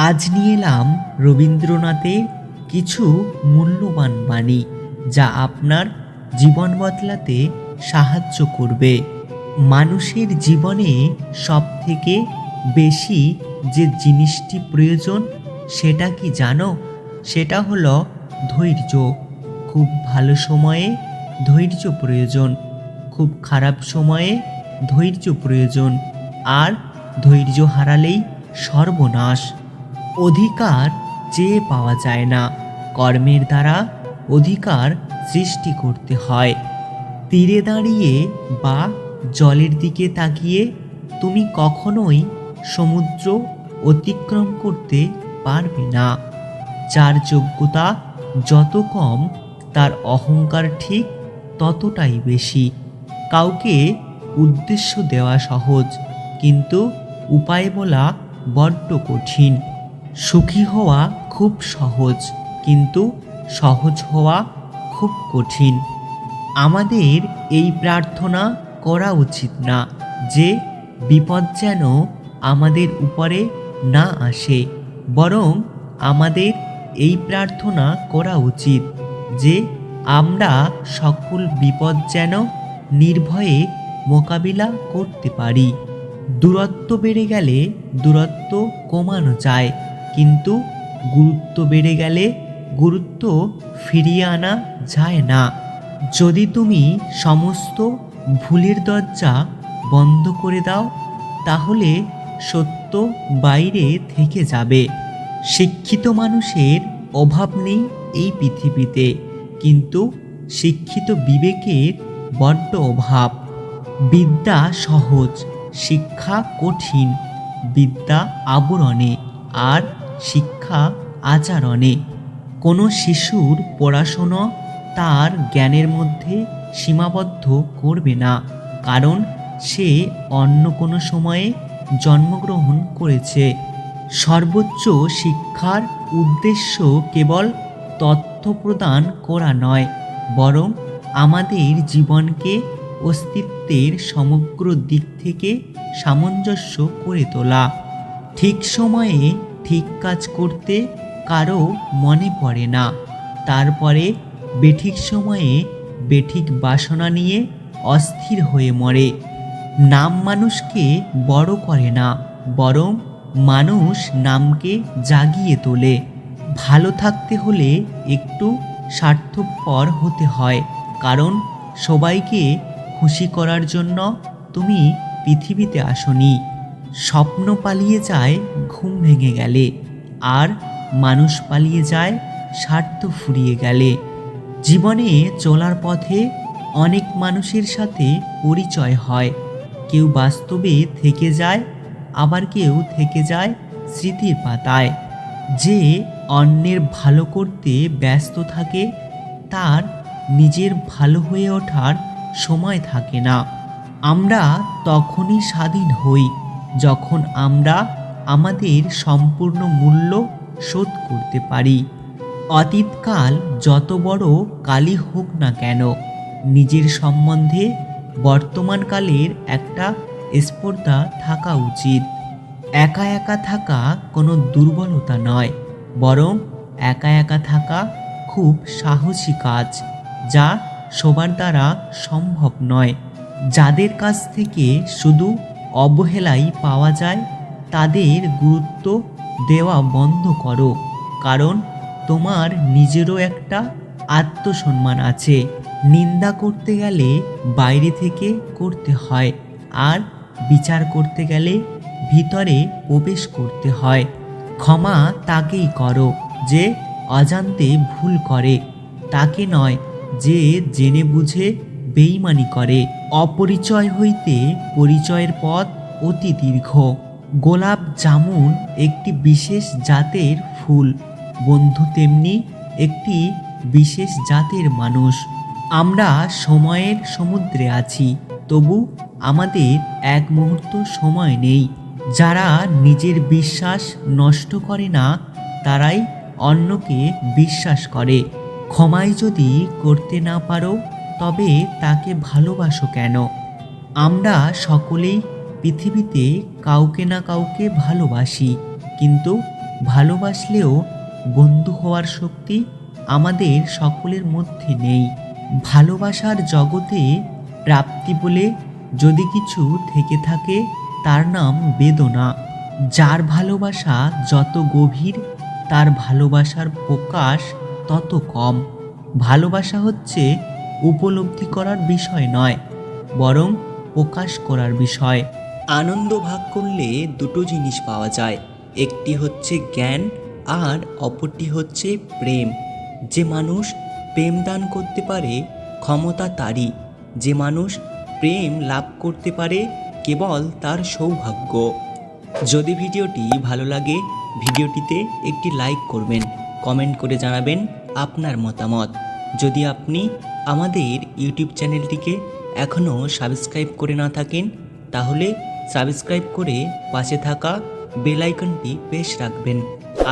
আজ নিয়ে এলাম রবীন্দ্রনাথের কিছু মূল্যবান বাণী, যা আপনার জীবন বদলাতে সাহায্য করবে। মানুষের জীবনে সবথেকে বেশি যে জিনিসটি প্রয়োজন সেটা কি জানো? সেটা হলো ধৈর্য। খুব ভালো সময়ে ধৈর্য প্রয়োজন, খুব খারাপ সময়ে ধৈর্য প্রয়োজন, আর ধৈর্য হারালেই সর্বনাশ। অধিকার চেয়ে পাওয়া যায় না, কর্মের দ্বারা অধিকার সৃষ্টি করতে হয়। তীরে দাঁড়িয়ে বা জলের দিকে তাকিয়ে তুমি কখনোই সমুদ্র অতিক্রম করতে পারবে না। যার যোগ্যতা যত কম, তার অহংকার ঠিক ততটাই বেশি। কাউকে উদ্দেশ্য দেওয়া সহজ, কিন্তু উপায় বলা বড্ড কঠিন। সুখী হওয়া খুব সহজ, কিন্তু সহজ হওয়া খুব কঠিন। আমাদের এই প্রার্থনা করা উচিত না যে বিপদ যেন আমাদের উপরে না আসে, বরং আমাদের এই প্রার্থনা করা উচিত যে আমরা সকল বিপদ যেন নির্ভয়ে মোকাবিলা করতে পারি। দূরত্ব বেড়ে গেলে দূরত্ব কমানো যায়, কিন্তু গুরুত্ব বেড়ে গেলে গুরুত্ব ফিরিয়ে আনা যায় না। যদি তুমি সমস্ত ভুলের দরজা বন্ধ করে দাও, তাহলে সত্য বাইরে থেকে যাবে। শিক্ষিত মানুষের অভাব নেই এই পৃথিবীতে, কিন্তু শিক্ষিত বিবেকের বড্ড অভাব। বিদ্যা সহজ, শিক্ষা কঠিন। বিদ্যা আবরণে, আর শিক্ষা আচরণে। কোনো শিশুর পড়াশোনা তার জ্ঞানের মধ্যে সীমাবদ্ধ করবে না, কারণ সে অন্য কোনো সময়ে জন্মগ্রহণ করেছে। সর্বোচ্চ শিক্ষার উদ্দেশ্য কেবল তথ্য প্রদান করা নয়, বরং আমাদের জীবনকে অস্তিত্বের সমগ্র দিক থেকে সামঞ্জস্য করে তোলা। ঠিক সময়ে ঠিক কাজ করতে কারো মনে পড়ে না, তারপরে বেঠিক সময়ে বেঠিক বাসনা নিয়ে অস্থির হয়ে মরে। নাম মানুষকে বড় করে না, বরং মানুষ নামকে জাগিয়ে তোলে। ভালো থাকতে হলে একটু স্বার্থপর হতে হয়, কারণ সবাইকে খুশি করার জন্য তুমি পৃথিবীতে আসনি। স্বপ্ন পালিয়ে যায় ঘুম ভেঙে গেলে, আর মানুষ পালিয়ে যায় স্বার্থ ফুরিয়ে গেলে। জীবনে চলার পথে অনেক মানুষের সাথে পরিচয় হয়। কেউ বাস্তবে থেকে যায়, আবার কেউ থেকে যায় স্মৃতির পাতায়। যে অন্যের ভালো করতে ব্যস্ত থাকে, তার নিজের ভালো হয়ে ওঠার সময় থাকে না। আমরা তখনই স্বাধীন হই যখন আমরা আমাদের সম্পূর্ণ মূল্য শোধ করতে পারি। অতীতকাল যত বড় কালই হোক না কেন, নিজের সম্বন্ধে বর্তমানকালের একটা স্পর্ধা থাকা উচিত। একা একা থাকা কোনো দুর্বলতা নয়, বরং একা একা থাকা খুব সাহসী কাজ, যা সবার দ্বারা সম্ভব নয়। যাদের কাছ থেকে শুধু অবহেলাই পাওয়া যায়, তাদের গুরুত্ব দেওয়া বন্ধ করো, কারণ তোমার নিজেরও একটা আত্মসম্মান আছে। নিন্দা করতে গেলে বাইরে থেকে করতে হয়, আর বিচার করতে গেলে ভিতরে প্রবেশ করতে হয়। ক্ষমা তাকেই করো যে অজান্তে ভুল করে, তাকে নয় যে জেনে বুঝে বেইমানি করে। অপরিচয় হইতে পরিচয়ের পথ অতি দীর্ঘ। গোলাপ যেমন একটি বিশেষ জাতের ফুল, বন্ধু তেমনি একটি বিশেষ জাতের মানুষ। আমরা সময়ের সমুদ্রে আছি, তবু আমাদের এক মুহূর্ত সময় নেই। যারা নিজের বিশ্বাস নষ্ট করে না, তারাই অন্যকে বিশ্বাস করে। ক্ষমাই যদি করতে না পারো, তবে তাকে ভালোবাসো কেন? আমরা সকলেই পৃথিবীতে কাউকে না কাউকে ভালোবাসি, কিন্তু ভালোবাসলেও বন্ধু হওয়ার শক্তি আমাদের সকলের মধ্যে নেই। ভালোবাসার জগতে প্রাপ্তি বলে যদি কিছু থেকে থাকে তার নাম বেদনা। যার ভালোবাসা যত গভীর তার ভালোবাসার প্রকাশ তত কম। ভালোবাসা হচ্ছে উপলব্ধি করার বিষয় নয়, বরং প্রকাশ করার বিষয়। আনন্দ ভাগ করলে দুটো জিনিস পাওয়া যায়, একটি হচ্ছে জ্ঞান আর অপরটি হচ্ছে প্রেম। যে মানুষ প্রেম দান করতে পারে ক্ষমতা তারই, যে মানুষ প্রেম লাভ করতে পারে কেবল তার সৌভাগ্য। যদি ভিডিওটি ভালো লাগে ভিডিওটিতে একটি লাইক করবেন, কমেন্ট করে জানাবেন আপনার মতামত। যদি আপনি আমাদের ইউটিউব চ্যানেলটিকে এখনও সাবস্ক্রাইব করে না থাকেন তাহলে সাবস্ক্রাইব করে পাশে থাকা বেল আইকনটি প্রেস রাখবেন।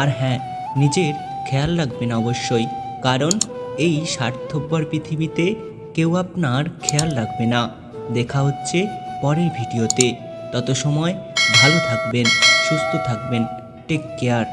আর হ্যাঁ, নিজের খেয়াল রাখবেন অবশ্যই, কারণ এই স্বার্থপর পৃথিবীতে কেউ আপনার খেয়াল রাখবে না। দেখা হচ্ছে পরের ভিডিওতে, তত সময় ভালো থাকবেন, সুস্থ থাকবেন। Take care.